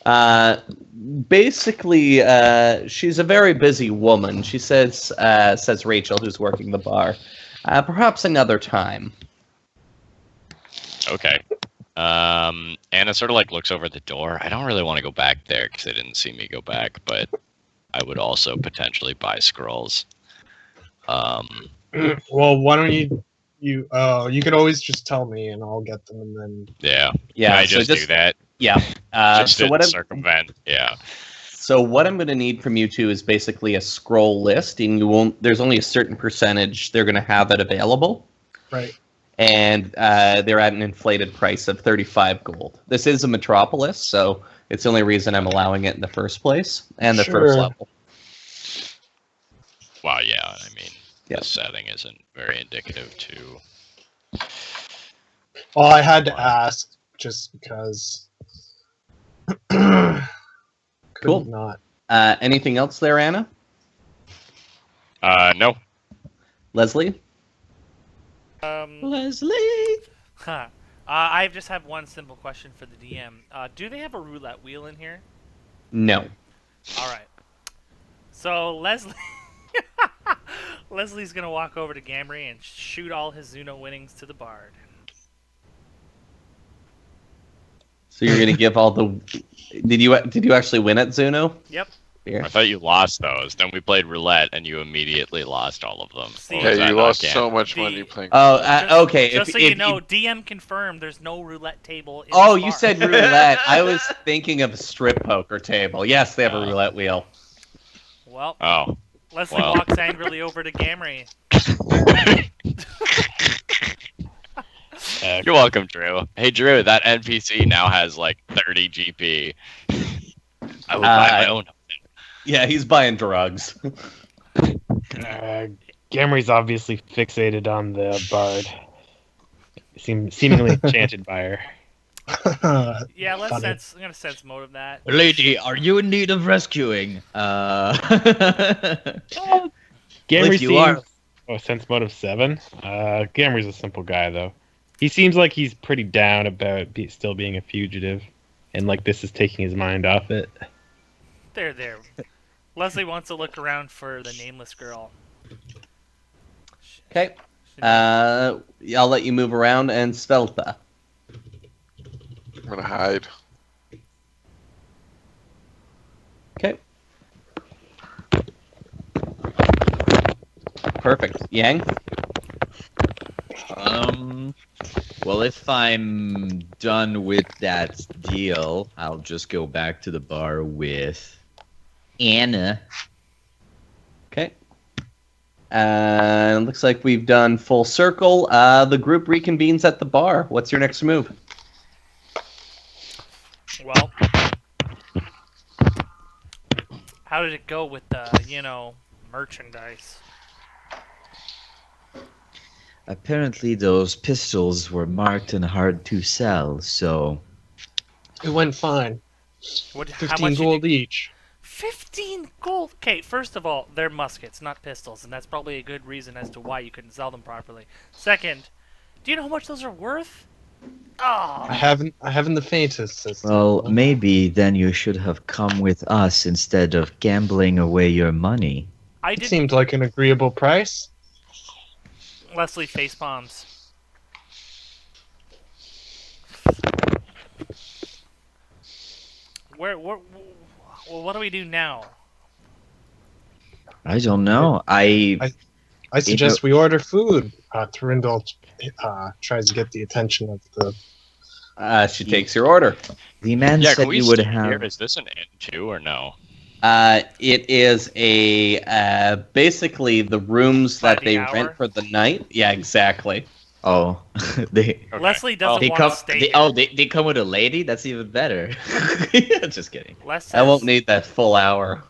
Uh, basically, she's a very busy woman. She says Rachel, who's working the bar. Perhaps another time. Okay. Anna sort of like looks over the door. I don't really want to go back there because they didn't see me go back, but I would also potentially buy scrolls. Well, why don't you could always just tell me and I'll get them and then. Yeah. Yeah. Can I just do that? Yeah. Just so what? Circumvent. Yeah. So what I'm going to need from you two is basically a scroll list, and you won't. There's only a certain percentage they're going to have it available. Right. And they're at an inflated price of 35 gold. This is a metropolis, so it's the only reason I'm allowing it in the first place, and the first level. Wow, yeah, I mean, the setting isn't very indicative to... Well, I had to ask, just because... Cool. Not. Anything else there, Anna? No. Leslie? Leslie! Huh. I just have one simple question for the DM. Do they have a roulette wheel in here? No. Alright. So, Leslie's gonna walk over to Gamry and shoot all his Zuno winnings to the bard. So you're gonna give all the... Did you actually win at Zuno? Yep. Here. I thought you lost those. Then we played roulette, and you immediately lost all of them. Yeah, you lost so much money playing. Oh, okay. Just so you know, DM confirmed there's no roulette table in Oh, this you bar. said roulette. I was thinking of a strip poker table. Yes, they have a roulette wheel. Well, oh. Leslie walks angrily over to Gamry. You're welcome, Drew. Hey, Drew, that NPC now has like 30 GP. I will buy my own. Yeah, he's buying drugs. Gamry's obviously fixated on the bard. Seemingly enchanted by her. Yeah, I'm gonna sense motive that. Lady, are you in need of rescuing? Gamry seems... Oh, sense motive 7? Gamry's a simple guy, though. He seems like he's pretty down about still being a fugitive. And like this is taking his mind off it. There. Leslie wants to look around for the nameless girl. Okay. I'll let you move around, and Svelta. I'm gonna hide. Okay. Perfect. Yang? Well, if I'm done with that deal, I'll just go back to the bar with Anna. Okay. Looks like we've done full circle. The group reconvenes at the bar. What's your next move? Well, how did it go with the, merchandise? Apparently those pistols were marked and hard to sell, so... It went fine. 15 gold each. 15 gold? Okay, first of all, they're muskets, not pistols, and that's probably a good reason as to why you couldn't sell them properly. Second, do you know how much those are worth? Oh. I haven't the faintest. Well, maybe then you should have come with us instead of gambling away your money. It seemed like an agreeable price. Leslie facepalms. What do we do now? I don't know. I suggest we order food. Turindal tries to get the attention of the... She takes your order. The man said you would have... Here? Is this an inn too, or no? It is basically the rooms that they rent for the night. Yeah, exactly. Oh, Leslie doesn't want to stay here. They come with a lady? That's even better. Just kidding. I won't need that full hour.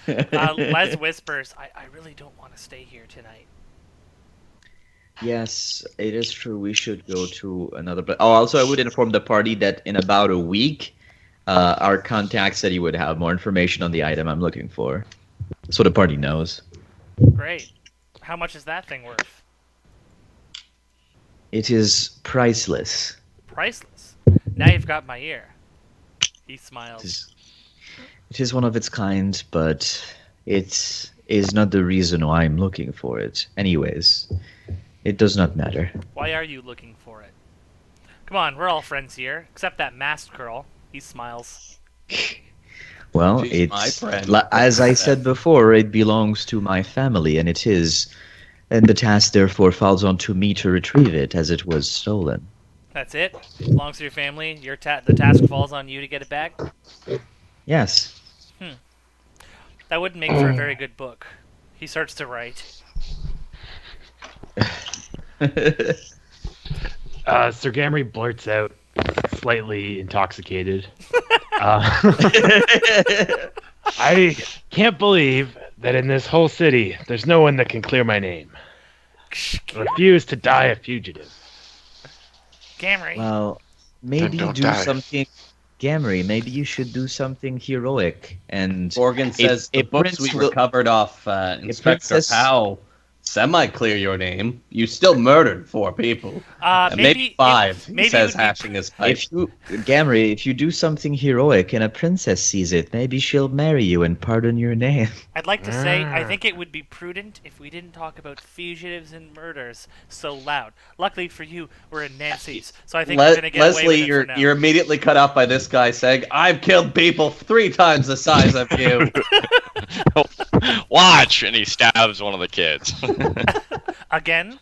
Les whispers, I really don't want to stay here tonight. Yes, it is true. We should go to another place. Oh, also, I would inform the party that in about a week, our contact said he would have more information on the item I'm looking for. So the party knows. Great. How much is that thing worth? It is priceless. Priceless? Now you've got my ear. He smiles. It is one of its kind, but it is not the reason why I'm looking for it. Anyways, it does not matter. Why are you looking for it? Come on, we're all friends here, except that masked girl. He smiles. Well, She's my it's friend. as I said before, it belongs to my family, and it is, and the task therefore falls onto me to retrieve it, as it was stolen. That's it? Belongs to your family? The task falls on you to get it back? Yes. That wouldn't make for a very good book. He starts to write. Sir Gamry blurts out, slightly intoxicated. I can't believe that in this whole city, there's no one that can clear my name. I refuse to die a fugitive. Gamry. Well, maybe don't do die. something. Gamry, maybe you should do something heroic and. Gorgon says the books we recovered off Inspector Princess- Powell semi-clear your name. You still murdered 4 people. Maybe 5, he says, hashing his pipe. Gamry, if you do something heroic and a princess sees it, maybe she'll marry you and pardon your name. I'd like to say, I think it would be prudent if we didn't talk about fugitives and murders so loud. Luckily for you, we're in Nancy's, so I think we're going to get away with it for now. you're immediately cut off by this guy saying, I've killed people 3 times the size of you. Watch! And he stabs one of the kids. Again,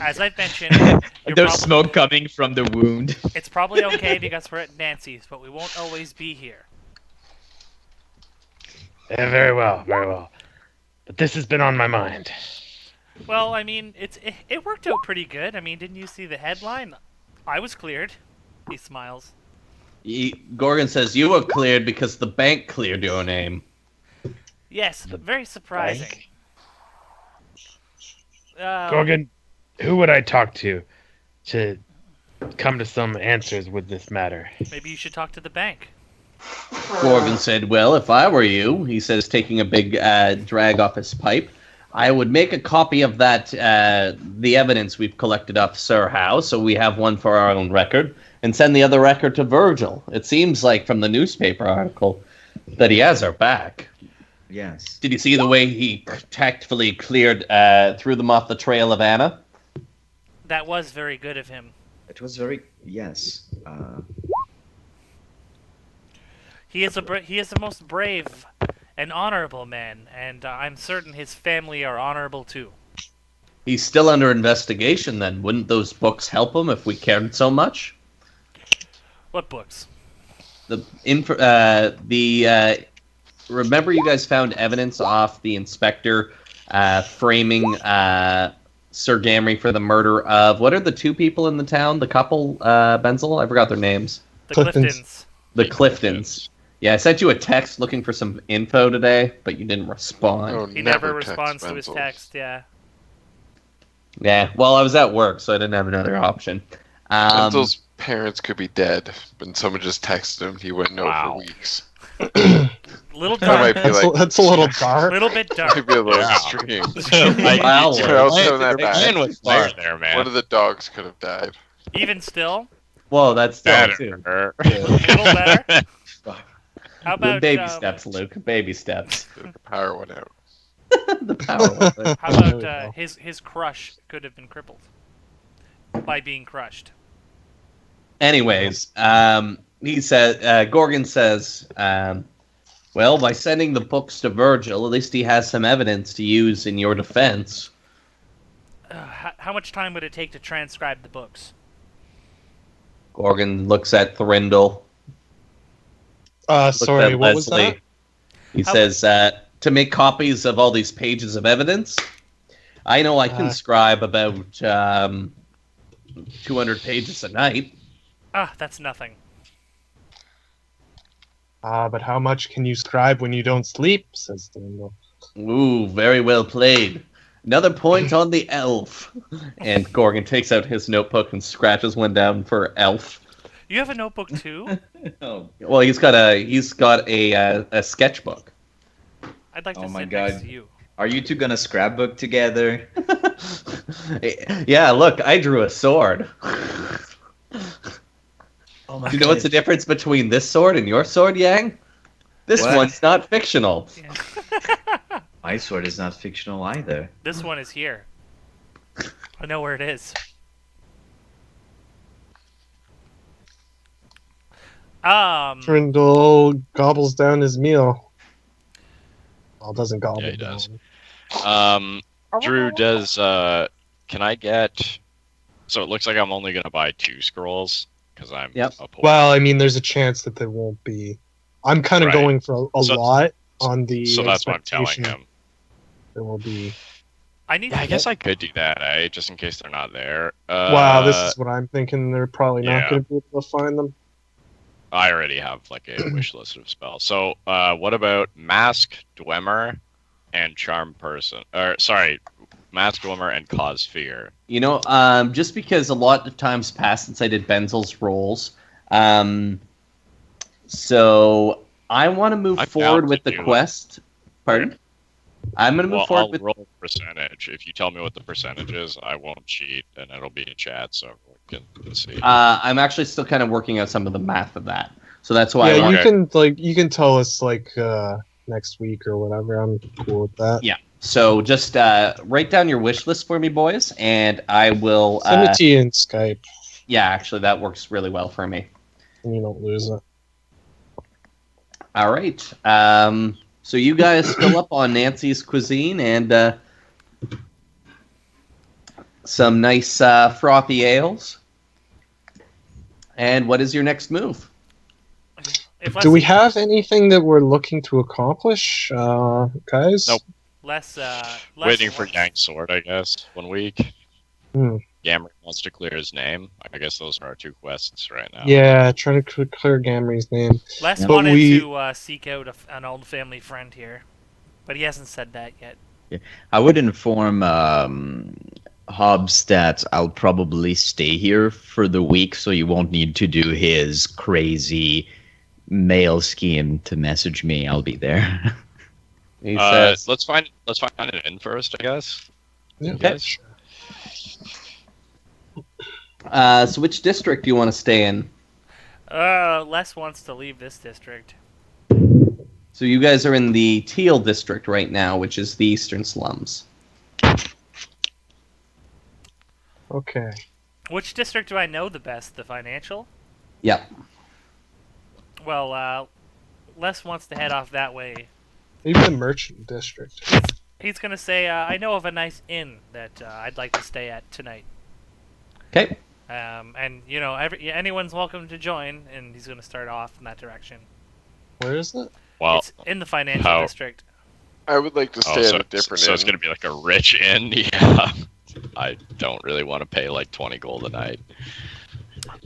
as I've mentioned, There's smoke coming from the wound. it's probably okay because we're at Nancy's, but we won't always be here. Yeah, very well, very well. But this has been on my mind. Well, I mean, it worked out pretty good. I mean, didn't you see the headline? I was cleared. He smiles. Gorgon says, you were cleared because the bank cleared your name. Yes, very surprising. Gorgon, who would I talk to come to some answers with this matter? Maybe you should talk to the bank. Gorgon said, well, if I were you, he says, taking a big drag off his pipe, I would make a copy of that, the evidence we've collected off Sir Howe, so we have one for our own record, and send the other record to Virgil. It seems like from the newspaper article that he has our back. Yes. Did you see the way he tactfully threw them off the trail of Anna? That was very good of him. It was very yes. He is the most brave and honorable man, and I'm certain his family are honorable too. He's still under investigation. Then wouldn't those books help him if we cared so much? What books? Remember you guys found evidence off the inspector framing Sir Gamry for the murder of, what are the 2 people in the town? The couple, Benzel? I forgot their names. The Cliftons. The Cliftons. Yeah, I sent you a text looking for some info today, but you didn't respond. Oh, He never text responds to his Benzel. text, yeah. Yeah, well, I was at work, so I didn't have another option. Benzel's parents could be dead, and someone just texted him. He wouldn't know Wow. for weeks. Little That might dark. be like That's a little dark. Little bit dark. might be a little Yeah. extreme. Wow, You know, so that Man bad. was fired there, man. One of the dogs could have died. Even still, Whoa, that's still too. Better. a little better. How about Baby steps, Luke. Baby steps. The power went out. The power of it. How about his crush could have been crippled by being crushed? Anyways, Gorgon says, well, by sending the books to Virgil, at least he has some evidence to use in your defense. How much time would it take to transcribe the books? Gorgon looks at Thorindel. Looks Sorry, at what was Leslie. that? He says, to make copies of all these pages of evidence, I know I can scribe about 200 pages a night. That's nothing. But how much can you scribe when you don't sleep? Says Thorindel. Ooh, very well played. Another point on the elf. And Gorgon takes out his notebook and scratches one down for elf. You have a notebook too? Oh, Well, he's got a sketchbook. I'd like to Oh my sit next God. to you. are you two gonna scrapbook together? Yeah, look, I drew a sword. Oh my Do you know what's the difference between this sword and your sword, Yang? This What? one's not fictional. My sword is not fictional either. This one is here. I know where it is. Trindle gobbles down his meal. Well, doesn't gobble Yeah, he down. does. Drew, can I get? So it looks like I'm only gonna buy 2 scrolls because I'm Yep. a poor. Well, I mean, there's a chance that there won't be. I'm kind of Right. going for a So- lot on the So that's what I'm telling expectation him. there will be. I need. Yeah, I to guess I could do that, just in case they're not there. Wow, this is what I'm thinking. They're probably not yeah. going to be able to find them. I already have like a wish list of spells. So, what about Mask, Dwemer, and Charm Person? Or sorry, Mask, Dwemer, and Cause Fear. You know, just because a lot of times passed since I did Benzel's rolls, so I want to move I'm forward down with to the do it. quest. Pardon? I'm going to move Well, forward I'll with. roll a percentage. If you tell me what the percentage is, I won't cheat, and it'll be in chat so everyone can see. I'm actually still kind of working out some of the math of that, so that's why. Yeah, I want you can tell us next week or whatever. I'm cool with that. Yeah. So just write down your wish list for me, boys, and I will. Send it to you in Skype, Yeah, actually, that works really well for me. and you don't lose it. All right. So you guys fill up on Nancy's cuisine and some nice frothy ales. And what is your next move? If Do we have anything that we're looking to accomplish, guys? Nope. less Waiting for Yang's sword, I guess. 1 week. Hmm. Gamma wants to clear his name. I guess those are our 2 quests right now. Yeah, trying to clear Gamry's name. Les But wanted we- to seek out an old family friend here, but he hasn't said that yet. I would inform Hobbs that I'll probably stay here for the week, so you won't need to do his crazy mail scheme to message me. I'll be there. He says, Let's find an inn first, I guess. Yeah, Okay. sure. so which district do you want to stay in? Les wants to leave this district. So you guys are in the Teal district right now, which is the eastern slums. Okay. Which district do I know the best? The financial? Yep. Well, Les wants to head off that way. Maybe the merchant district. He's gonna say, I know of a nice inn that I'd like to stay at tonight. Okay. And you know, anyone's welcome to join. And he's gonna start off in that direction. Where is it? Well, It's in the financial how- district. I would like to stay so, at a different so it's inn. gonna be like a rich inn. Yeah. I don't really want to pay like 20 gold a night.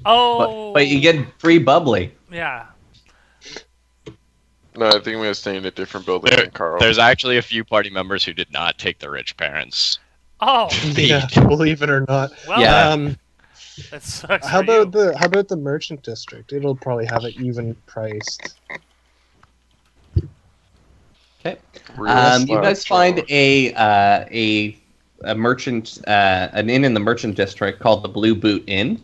Oh, But you get free bubbly. yeah. No, I think I'm gonna stay in a different building There- than Carl. There's actually a few party members who did not take the rich parents. Oh, Yeah, believe it or not. well, Yeah. that sucks. How for about you. how about the merchant district? It'll probably have it even priced. Okay. Real You guys slap find jaw. a merchant, an inn in the merchant district called the Blue Boot Inn.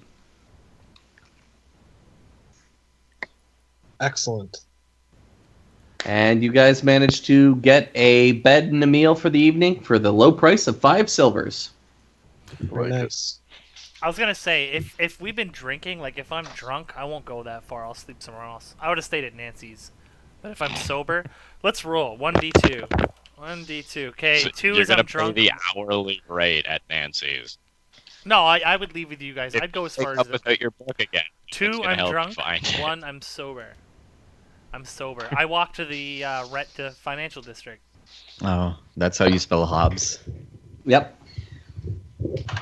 Excellent. And you guys managed to get a bed and a meal for the evening for the low price of 5 silvers. Very Like it. nice. I was gonna say, if we've been drinking, like if I'm drunk, I won't go that far. I'll sleep somewhere else. I would have stayed at Nancy's. But if I'm sober, let's roll 1d2. 1d2. Okay, So 2 you're is gonna I'm pay drunk. the hourly rate at Nancy's. No, I would leave with you guys. I'd go as far Pick as up without your book again. It's 2. gonna I'm help you drunk. find it. 1. I'm sober. I'm sober. I walked to the the financial district. Oh, that's how you spell Hobbs. Yep.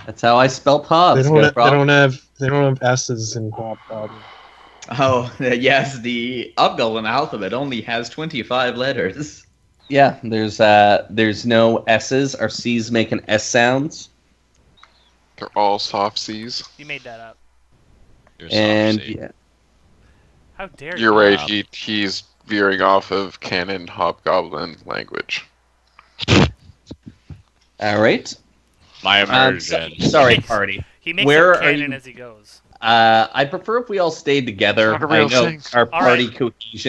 That's how I spell Hobbs. They Got a don't problem? have S's in Hobgoblin. Oh, yes, the Hobgoblin alphabet only has 25 letters. Yeah, there's no S's. Our C's making S sounds. They're all soft C's. You made that up. You're And soft, see. yeah, How dare You're you? right. Um, He's veering off of canon hobgoblin language. all right. My immersion. Sorry, party. He makes Where up are canon you- as he goes. I'd prefer if we all stayed together. Not a I real know thing. our All party right. cohesion